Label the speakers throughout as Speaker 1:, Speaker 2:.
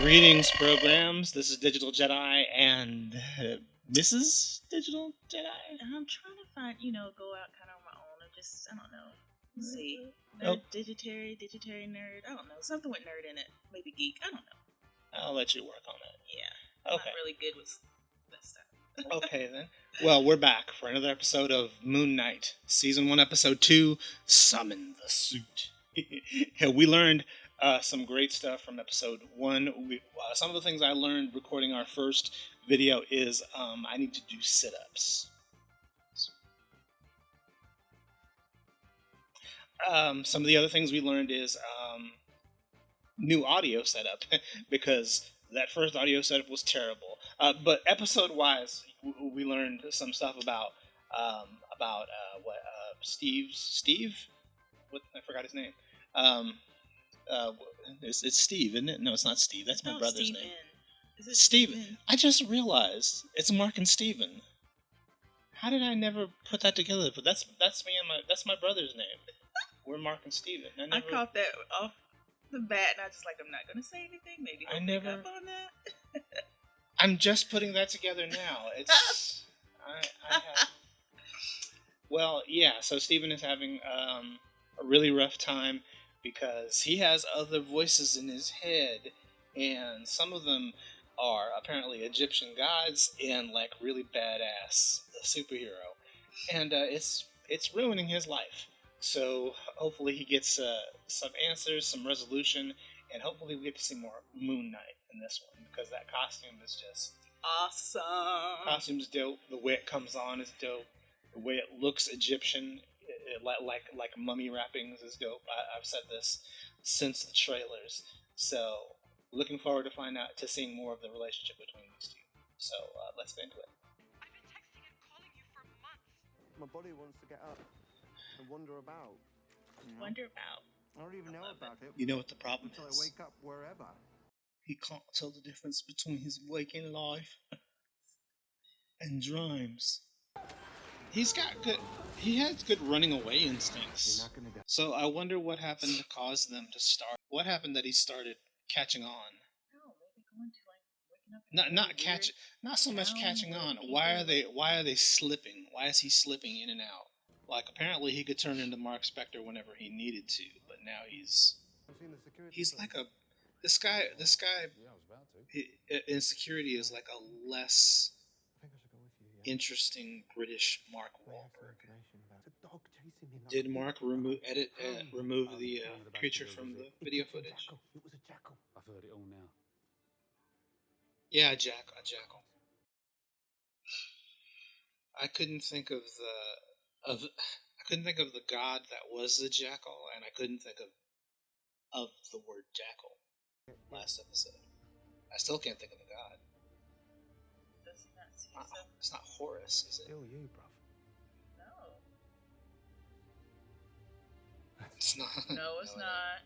Speaker 1: Greetings, programs. This is Digital Jedi and Mrs. Digital Jedi.
Speaker 2: I'm trying to find, go out kind of on my own and just, I don't know, see.
Speaker 1: Oh.
Speaker 2: Digitary nerd. I don't know. Something with nerd in it. Maybe geek. I don't know.
Speaker 1: I'll let you work on it.
Speaker 2: Yeah. I'm
Speaker 1: Okay.
Speaker 2: not really good with that stuff.
Speaker 1: Okay, then. Well, we're back for another episode of Moon Knight. Season 1, Episode 2, Summon the Suit. We learned some great stuff from Episode 1. Some of the things I learned recording our first video is I need to do sit-ups. Some of the other things we learned is new audio setup because that first audio setup was terrible. But episode-wise, we learned some stuff about Steve. What, I forgot his name. It's Steve, isn't it? No, it's not Steve. That's my brother's
Speaker 2: Steven.
Speaker 1: name.
Speaker 2: Is it
Speaker 1: Steven. I just realized it's Mark and Steven. How did I never put that together? But that's me and my brother's name. We're Mark and Steven.
Speaker 2: I caught that off the bat, and I just I'm not going to say anything. Maybe he'll pick up on that.
Speaker 1: I'm just putting that together now. It's I have. Well, yeah. So Steven is having a really rough time because he has other voices in his head, and some of them are apparently Egyptian gods and like really badass superhero, and it's ruining his life. So hopefully he gets some answers, some resolution, and hopefully we get to see more Moon Knight in this one because that costume is just
Speaker 2: awesome.
Speaker 1: Costume's dope. The way it comes on is dope. The way it looks Egyptian, like mummy wrappings is dope. I've said this since the trailers. So looking forward to seeing more of the relationship between these two. So let's get into it.
Speaker 3: I've been texting and calling you for months.
Speaker 4: My body wants to get up and wander about.
Speaker 2: Wonder about.
Speaker 4: I don't even know about it.
Speaker 1: You know what the problem
Speaker 4: until
Speaker 1: is?
Speaker 4: I wake up wherever.
Speaker 1: He can't tell the difference between his waking life and dreams. He has good running away instincts.
Speaker 4: You're not gonna die.
Speaker 1: So I wonder what happened to cause them to start. What happened that he started catching on?
Speaker 2: No, maybe going to waking up.
Speaker 1: Not so much catching on. Why are they slipping? Why is he slipping in and out? Like apparently he could turn into Mark Spector whenever he needed to, but now he's like this guy
Speaker 4: Yeah, I was about to.
Speaker 1: Insecurity is like a less
Speaker 4: I think I should go with you. Yeah.
Speaker 1: interesting British Mark Wahlberg.
Speaker 4: It's a dog chasing me.
Speaker 1: Did Mark remove the creature from the video footage?
Speaker 4: It was a jackal.
Speaker 3: I've heard it all now.
Speaker 1: Yeah, a jackal. I couldn't think of the god that was the jackal, and I couldn't think of the word jackal last episode. I still can't think of the god.
Speaker 2: Does he not see himself?
Speaker 1: It's not Horus, is it?
Speaker 4: Still you, bruv.
Speaker 2: No.
Speaker 1: It's not.
Speaker 2: No, it's not.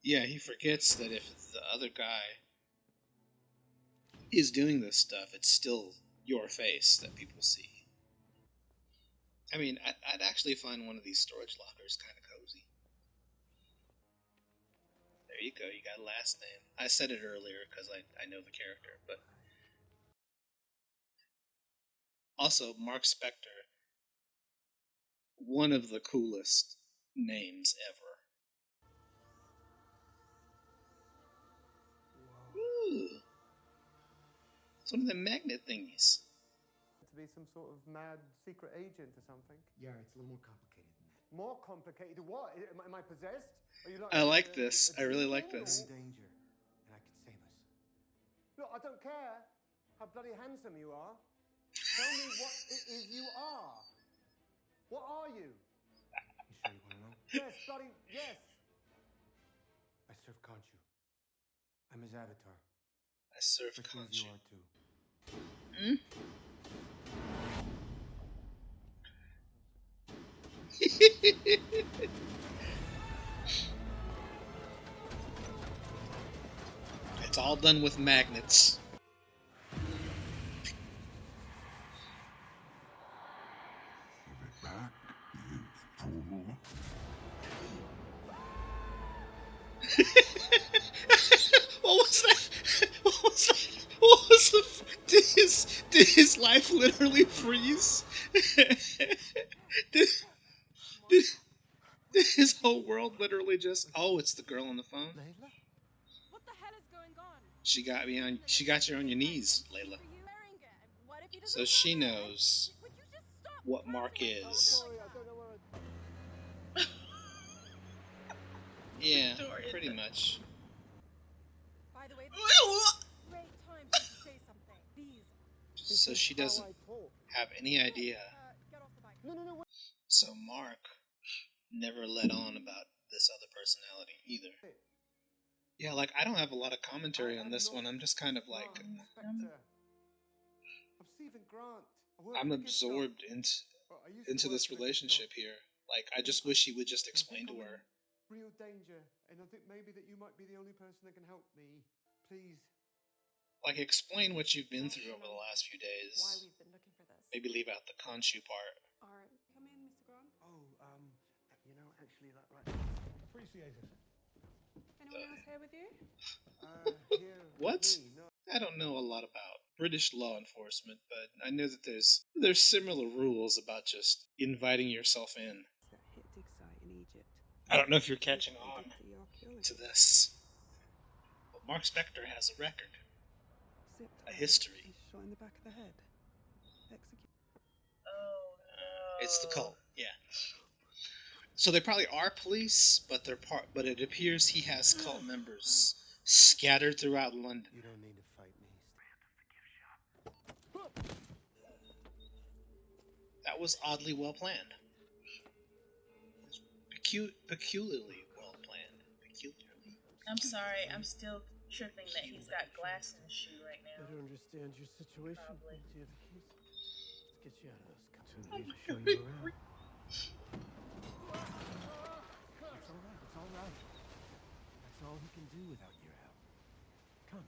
Speaker 1: Yeah, he forgets that if the other guy is doing this stuff, it's still your face that people see. I mean, I'd actually find one of these storage lockers kind of cozy. There you go, you got a last name. I said it earlier because I know the character, but... Also, Mark Spector, one of the coolest names ever. Ooh. It's one of the magnet thingies.
Speaker 4: To be some sort of mad secret agent or something.
Speaker 5: Yeah, it's a little more complicated than that.
Speaker 4: More complicated? What? Am I possessed? Are you
Speaker 1: I like this. I really like this.
Speaker 5: I'm in danger, and I can save us.
Speaker 4: Look, I don't care how bloody handsome you are. Tell me what it is you are. What are you?
Speaker 5: You sure you want to know?
Speaker 4: Yes, bloody yes.
Speaker 5: I serve Khonshu. I'm his avatar.
Speaker 1: I serve
Speaker 5: Which means
Speaker 1: Khonshu.
Speaker 5: you are too.
Speaker 1: It's all done with magnets. What was that? What was that? What was the? Did his life literally freeze? did, did, did his whole world literally just? Oh, it's the girl on the phone.
Speaker 4: Layla?
Speaker 3: What the hell is going on?
Speaker 1: She got me on. She got you on your knees, Layla. So she knows what Mark is.
Speaker 4: Sorry, I don't know where
Speaker 1: Yeah,
Speaker 2: Victoria.
Speaker 1: pretty much.
Speaker 3: By the way,
Speaker 2: Ew.
Speaker 3: great time for you to say something. Please.
Speaker 1: So she doesn't have any idea.
Speaker 3: Get off the bike.
Speaker 4: No, wait.
Speaker 1: So Mark never let on about this other personality either. Yeah, like I don't have a lot of commentary on this one. I'm just kind of like
Speaker 4: Inspector. I'm Stephen Grant. I work
Speaker 1: I'm
Speaker 4: for the gift shop.
Speaker 1: absorbed
Speaker 4: Well, I used to
Speaker 1: into
Speaker 4: work
Speaker 1: this
Speaker 4: for the gift
Speaker 1: relationship
Speaker 4: shop.
Speaker 1: here. Like I just wish he would just
Speaker 4: And I
Speaker 1: explain
Speaker 4: think
Speaker 1: to
Speaker 4: I'm
Speaker 1: her.
Speaker 4: in real danger, and I think maybe that you might be the only person that can help me. Please.
Speaker 1: Like explain what you've been through over the last few
Speaker 3: Why
Speaker 1: days.
Speaker 3: we've been looking for this.
Speaker 1: Maybe leave out the Khonshu part.
Speaker 3: Alright, come in, Mr. Grant.
Speaker 5: Oh, you know, actually, that right.
Speaker 4: Appreciate it.
Speaker 3: Anyone else here with you?
Speaker 4: Here with
Speaker 1: What?
Speaker 4: me, no.
Speaker 1: I don't know a lot about British law enforcement, but I know that there's similar rules about just inviting yourself in.
Speaker 6: That hit dig site in Egypt.
Speaker 1: I don't know if you're catching
Speaker 6: They
Speaker 1: on
Speaker 6: did the archaeology.
Speaker 1: to this, but Mark Spector has a record,
Speaker 6: Zipped
Speaker 1: a
Speaker 6: up
Speaker 1: history.
Speaker 6: and shot in the back of the head. Execute.
Speaker 2: Oh no.
Speaker 1: It's the cult, yeah. So they probably are police, but they're part. But it appears he has cult members scattered throughout London.
Speaker 5: You don't need to fight me.
Speaker 1: That was oddly well planned. Peculiarly well planned. Peculiarly.
Speaker 2: I'm sorry. I'm still tripping that he's got glass in his shoe right now.
Speaker 5: Better understand your situation.
Speaker 2: Probably.
Speaker 5: Do you have the keys? Let's get you out of this. Continue to show you around. It's all right. That's all he can do without your help. Come.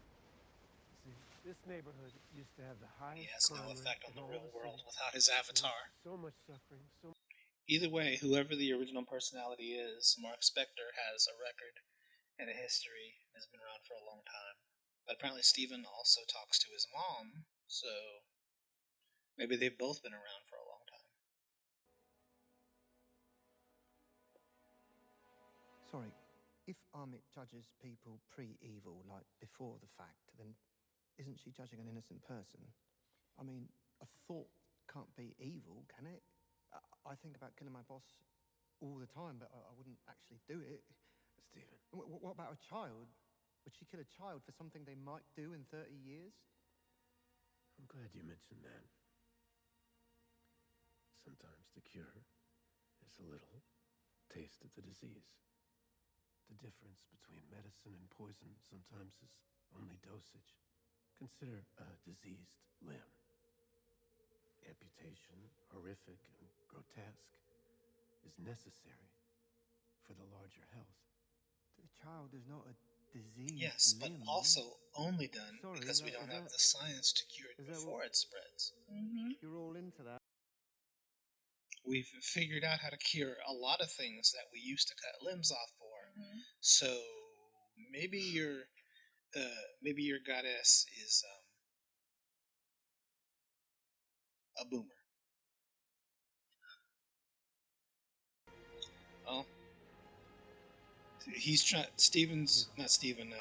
Speaker 5: See, this neighborhood used to have the highest
Speaker 1: He has no
Speaker 5: crime
Speaker 1: effect
Speaker 5: rate
Speaker 1: on the
Speaker 5: in all
Speaker 1: real
Speaker 5: the
Speaker 1: world
Speaker 5: city.
Speaker 1: without his avatar.
Speaker 5: So much suffering, so
Speaker 1: Either way, whoever the original personality is, Mark Spector has a record and a history and has been around for a long time. But apparently Steven also talks to his mom, so maybe they've both been around for a long time.
Speaker 7: Sorry, if Amit judges people pre-evil, like before the fact, then isn't she judging an innocent person? I mean, a thought can't be evil, can it? I think about killing my boss all the time, but I wouldn't actually do it.
Speaker 5: Stephen.
Speaker 7: What about a child? Would she kill a child for something they might do in 30 years?
Speaker 5: I'm glad you mentioned that. Sometimes the cure is a little taste of the disease. The difference between medicine and poison sometimes is only dosage. Consider a diseased limb. Amputation, horrific and grotesque, is necessary for the larger health.
Speaker 7: The child is not a disease.
Speaker 1: Yes, but
Speaker 7: limb.
Speaker 1: also only done
Speaker 7: Sorry,
Speaker 1: because
Speaker 7: is
Speaker 1: we
Speaker 7: that-
Speaker 1: don't
Speaker 7: is
Speaker 1: have
Speaker 7: that-
Speaker 1: the science to cure it
Speaker 7: is that
Speaker 1: before
Speaker 7: what-
Speaker 1: it spreads.
Speaker 2: Mm-hmm.
Speaker 7: You're all into that.
Speaker 1: We've figured out how to cure a lot of things that we used to cut limbs off for.
Speaker 2: Mm-hmm.
Speaker 1: So maybe your goddess is a boomer. Oh, he's trying. Not Steven.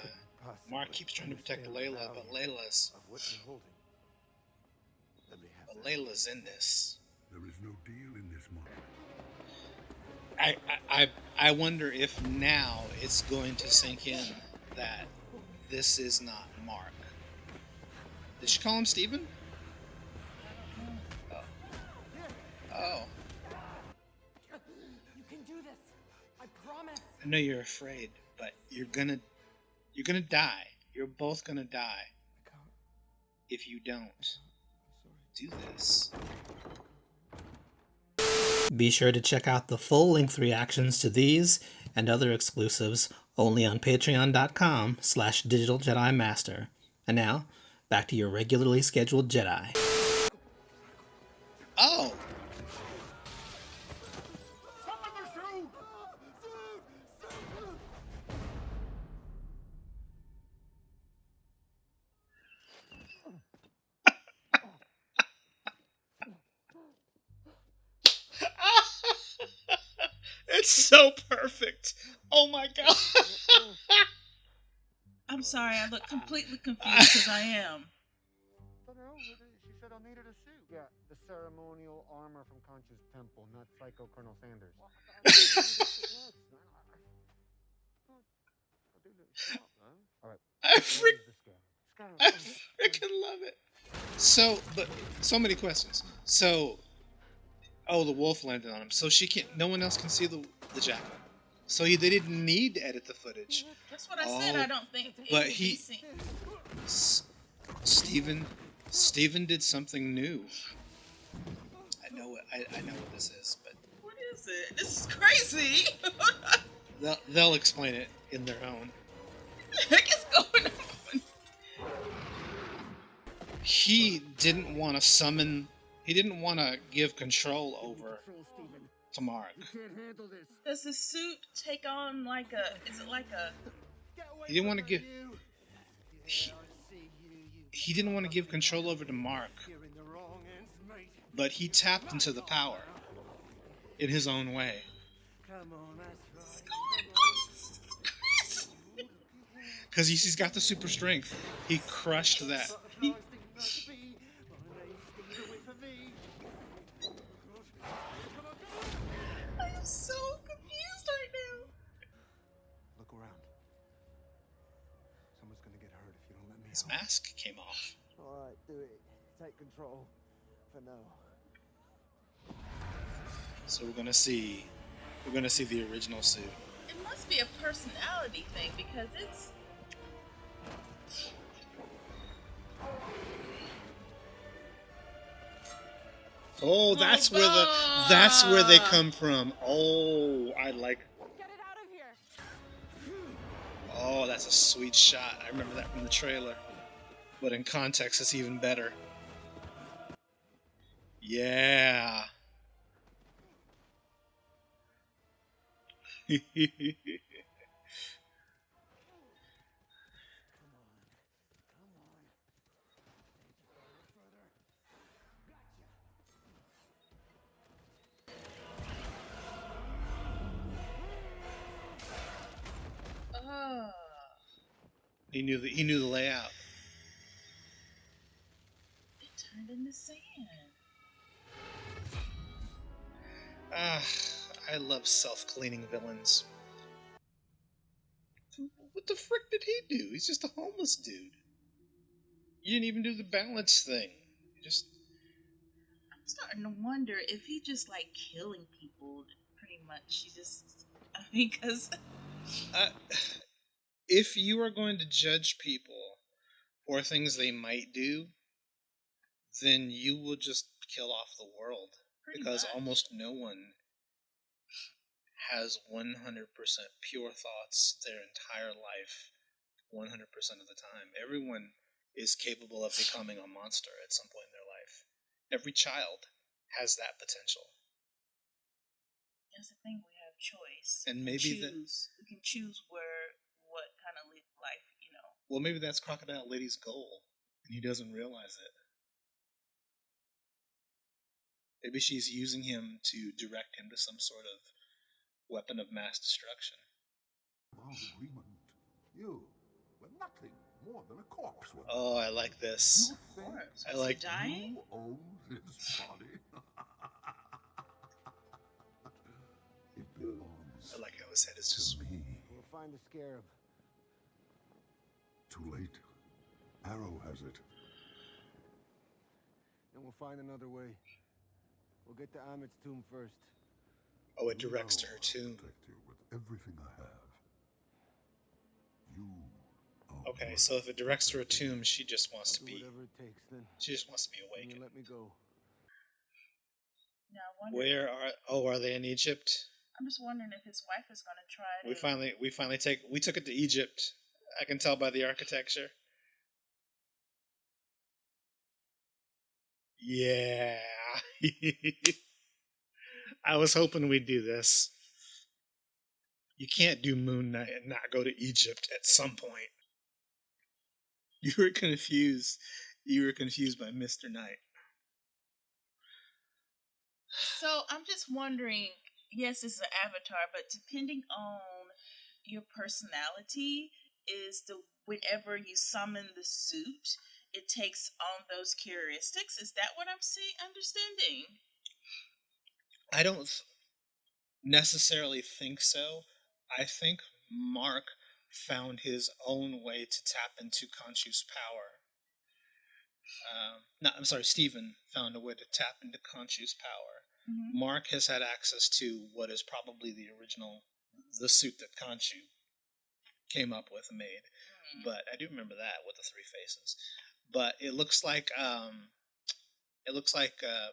Speaker 1: Mark keeps trying to protect Layla, but Layla's
Speaker 5: Of what you're holding. Let me have that.
Speaker 1: Layla's in this.
Speaker 8: There is no deal in this month.
Speaker 1: I wonder if now it's going to sink in that this is not Mark. Did she call him Steven? Oh. Oh.
Speaker 3: You can do this. I promise.
Speaker 1: I know you're afraid, but you're gonna die. You're both gonna die
Speaker 7: I can't.
Speaker 1: if you don't
Speaker 7: I'm sorry.
Speaker 1: do this. Be sure to check out the full-length reactions to these and other exclusives only on patreon.com/Digital Jedi Master. And now, back to your regularly scheduled Jedi. Oh! so perfect. Oh my god.
Speaker 2: I'm sorry, I look completely confused because I am.
Speaker 4: I don't know. She said I needed a suit. Yeah, the ceremonial armor from Concha's temple, not Psycho Colonel Sanders. All right.
Speaker 1: I freaking love it. So, but so many questions. So, the wolf landed on him. So she can't. No one else can see the jackal. So they didn't need to edit the footage.
Speaker 2: That's what I said. I don't think.
Speaker 1: But Steven did something new. I know what this is, but
Speaker 2: what is it? This is crazy.
Speaker 1: they'll explain it in their own.
Speaker 2: What the heck is going on?
Speaker 1: He didn't want to summon. He didn't want to give control over to Mark.
Speaker 2: Does the suit take on like a? Is it like a?
Speaker 1: He didn't want to give. He didn't want to give control over to Mark, but he tapped into the power in his own way. Because he's got the super strength. He crushed that.
Speaker 2: I am so confused right now.
Speaker 4: Look around. Someone's gonna get hurt if you don't let me
Speaker 1: His mask came off.
Speaker 4: All right, do it. Take control for now.
Speaker 1: So we're gonna see the original suit.
Speaker 2: It must be a personality thing because it's.
Speaker 1: Oh, that's where they come from. Oh, I like.
Speaker 3: Get it out of here.
Speaker 1: Oh, that's a sweet shot. I remember that from the trailer. But in context, it's even better. Yeah. He knew the layout.
Speaker 2: It turned into sand.
Speaker 1: I love self-cleaning villains. What the frick did he do? He's just a homeless dude. You didn't even do the balance thing. You just...
Speaker 2: I'm starting to wonder if he just like killing people. Pretty much, because.
Speaker 1: If you are going to judge people for things they might do, then you will just kill off the world. Because almost no one has 100% pure thoughts their entire life, 100% of the time. Everyone is capable of becoming a monster at some point in their life. Every child has that potential.
Speaker 2: That's the thing, we have choice.
Speaker 1: And
Speaker 2: we can choose what kind of life,
Speaker 1: Well, maybe that's Crocodile Lady's goal, and he doesn't realize it. Maybe she's using him to direct him to some sort of weapon of mass destruction.
Speaker 8: Agreement. You were nothing more than a corpse.
Speaker 1: Oh, I like this. I like.
Speaker 2: Dying?
Speaker 8: You own his body. It belongs.
Speaker 1: I like how his head is just
Speaker 8: me.
Speaker 4: We'll find the scarab.
Speaker 8: Too late. Arrow has it.
Speaker 4: Then we'll find another way. We'll get to Amit's tomb first.
Speaker 1: Oh, it directs to her tomb.
Speaker 8: Protect you with everything I have. You.
Speaker 1: Okay, so if it directs to her tomb, she just wants to be.
Speaker 4: Whatever it takes, then.
Speaker 1: She just wants to be awakened.
Speaker 4: Let me go.
Speaker 2: Now, I wonder,
Speaker 1: are they in Egypt?
Speaker 2: I'm just wondering if his wife is going to try to.
Speaker 1: We took it to Egypt. I can tell by the architecture. Yeah. I was hoping we'd do this. You can't do Moon Knight and not go to Egypt at some point. You were confused. You were confused by Mr. Knight.
Speaker 2: So I'm just wondering yes, it's an avatar, but depending on your personality, is the whenever you summon the suit, it takes on those characteristics. Is that what I'm understanding?
Speaker 1: I don't necessarily think so. I think Mark found his own way to tap into Khonshu's power. No, I'm sorry, Stephen found a way to tap into Khonshu's power.
Speaker 2: Mm-hmm.
Speaker 1: Mark has had access to what is probably the suit that Khonshu came up with and made.
Speaker 2: Mm-hmm.
Speaker 1: But I do remember that with the three faces. But it looks like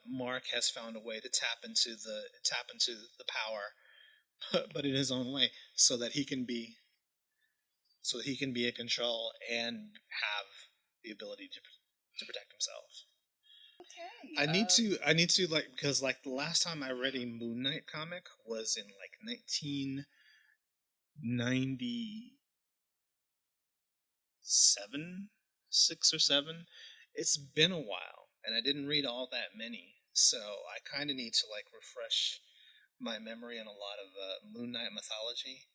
Speaker 1: Mark has found a way to tap into the power, but in his own way, so that he can be in control and have the ability to protect himself.
Speaker 2: Okay.
Speaker 1: I need to like because like the last time I read a Moon Knight comic was in like 1997, 6 or 7. It's been a while, and I didn't read all that many, so I kind of need to like refresh my memory on a lot of Moon Knight mythology.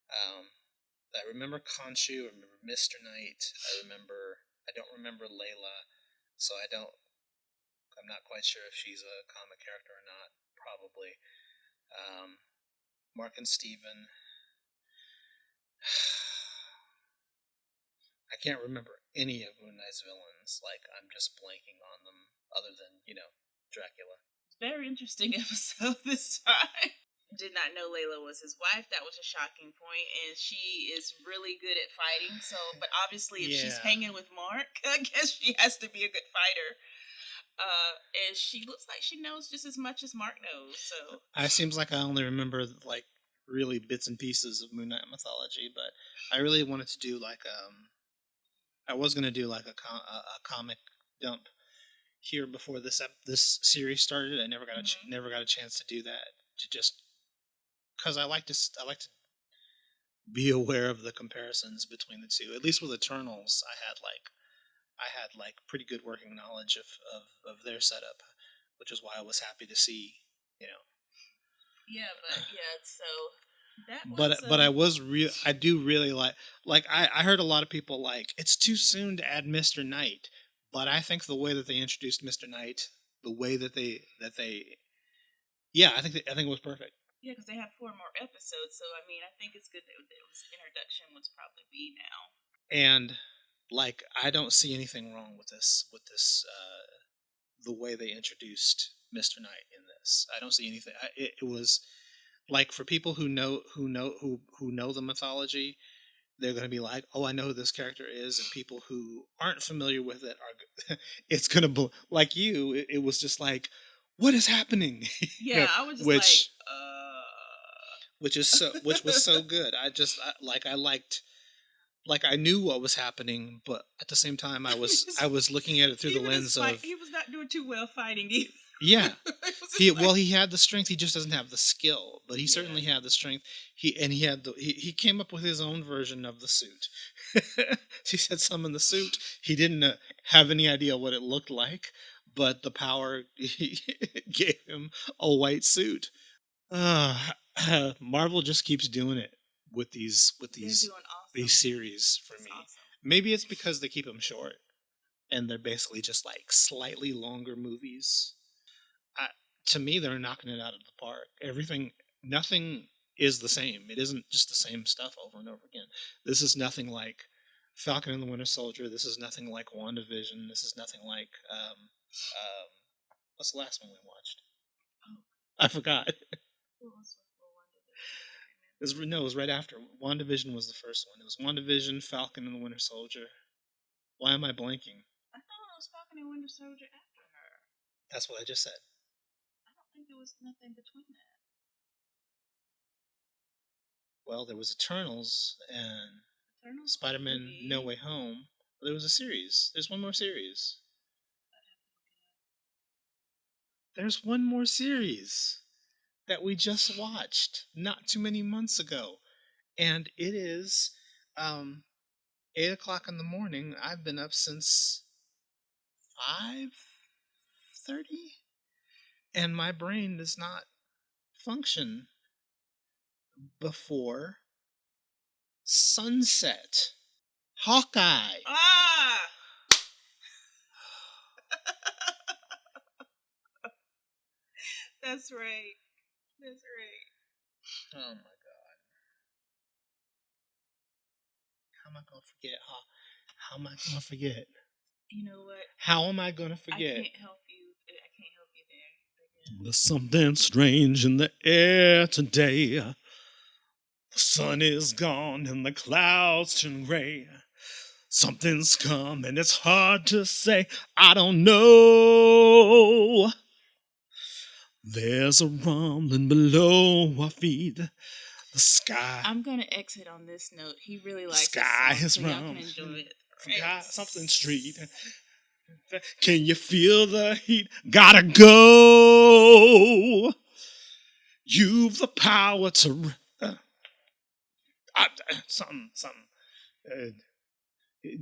Speaker 1: I remember Khonshu, I remember Mr. Knight, I don't remember Layla, so I'm not quite sure if she's a comic character or not. Probably. Mark and Steven. I can't remember any of Moon Knight's villains. Like, I'm just blanking on them, other than, Dracula.
Speaker 2: Very interesting episode this time. Did not know Layla was his wife. That was a shocking point, and she is really good at fighting. So, but obviously, if she's hanging with Mark, I guess she has to be a good fighter. And she looks like she knows just as much as Mark knows. So
Speaker 1: it seems like I only remember like really bits and pieces of Moon Knight mythology, but I really wanted to do like I was gonna do like a comic dump here before this series started. I never got never got a chance to do that. To just because I like to be aware of the comparisons between the two. At least with Eternals, I had like pretty good working knowledge of their setup, which is why I was happy to see,
Speaker 2: Yeah, but yeah, so that was.
Speaker 1: But I do really like I heard a lot of people like it's too soon to add Mr. Knight, but I think the way that they introduced Mr. Knight, the way that they I think it was perfect.
Speaker 2: Yeah, because they have 4 more episodes, so I mean, I think it's good that his introduction would probably be now.
Speaker 1: And like, I don't see anything wrong with this the way they introduced Mr. Knight in this. I don't see anything. It was like for people who know the mythology, they're going to be like, "Oh, I know who this character is," and people who aren't familiar with it are. It's going to like you. It was just like, "What is happening?"
Speaker 2: Yeah, I was just
Speaker 1: which was so good. I knew what was happening, but at the same time, I was looking at it through the lens of
Speaker 2: he was not doing too well fighting either.
Speaker 1: Yeah, he had the strength. He just doesn't have the skill, but he certainly had the strength. He came up with his own version of the suit. He said some in the suit. He didn't have any idea what it looked like, but the power gave him a white suit. Marvel just keeps doing it with these series for me. Awesome. Maybe it's because they keep them short, and they're basically just like slightly longer movies. To me, they're knocking it out of the park. Nothing is the same. It isn't just the same stuff over and over again. This is nothing like Falcon and the Winter Soldier. This is nothing like WandaVision. This is nothing like what's the last one we watched? Oh. I forgot. It was right after. WandaVision was the first one. It was WandaVision, Falcon and the Winter Soldier. Why am I blanking?
Speaker 2: I thought it was Falcon and Winter Soldier after her.
Speaker 1: That's what I just said.
Speaker 2: I don't think there was nothing between that.
Speaker 1: Well, there was Eternals and Spider-Man No Way Home. There was a series. There's one more series. There's one more series that we just watched not too many months ago. And it is 8 o'clock in the morning. I've been up since 5:30, and my brain is not function before sunset. Hawkeye.
Speaker 2: Ah! That's right. That's right.
Speaker 1: Oh my god. How am I gonna forget? How am I gonna forget?
Speaker 2: You know what?
Speaker 1: How am I gonna forget?
Speaker 2: I can't help you there.
Speaker 1: There's something strange in the air today. The sun is gone and the clouds turn gray. Something's come and it's hard to say. I don't know. There's a rumbling below our feet. The sky.
Speaker 2: I'm gonna exit on this note. He really likes
Speaker 1: sky
Speaker 2: this
Speaker 1: is
Speaker 2: song, so y'all
Speaker 1: round.
Speaker 2: can enjoy it.
Speaker 1: Got something street. Can you feel the heat? Gotta go. You've the power to. Something. We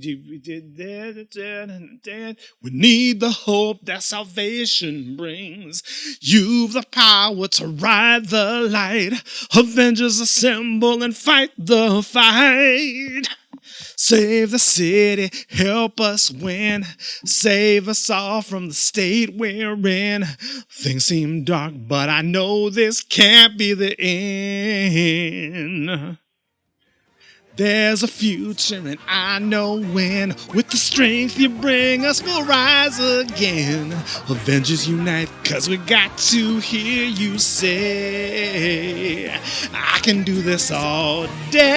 Speaker 1: need the hope that salvation brings. You've the power to ride the light. Avengers assemble and fight the fight. Save the city, help us win. Save us all from the state we're in. Things seem dark, but I know this can't be the end. There's a future and I know when. With the strength you bring us, we'll rise again. Avengers unite, cause we got to hear you say, I can do this all day.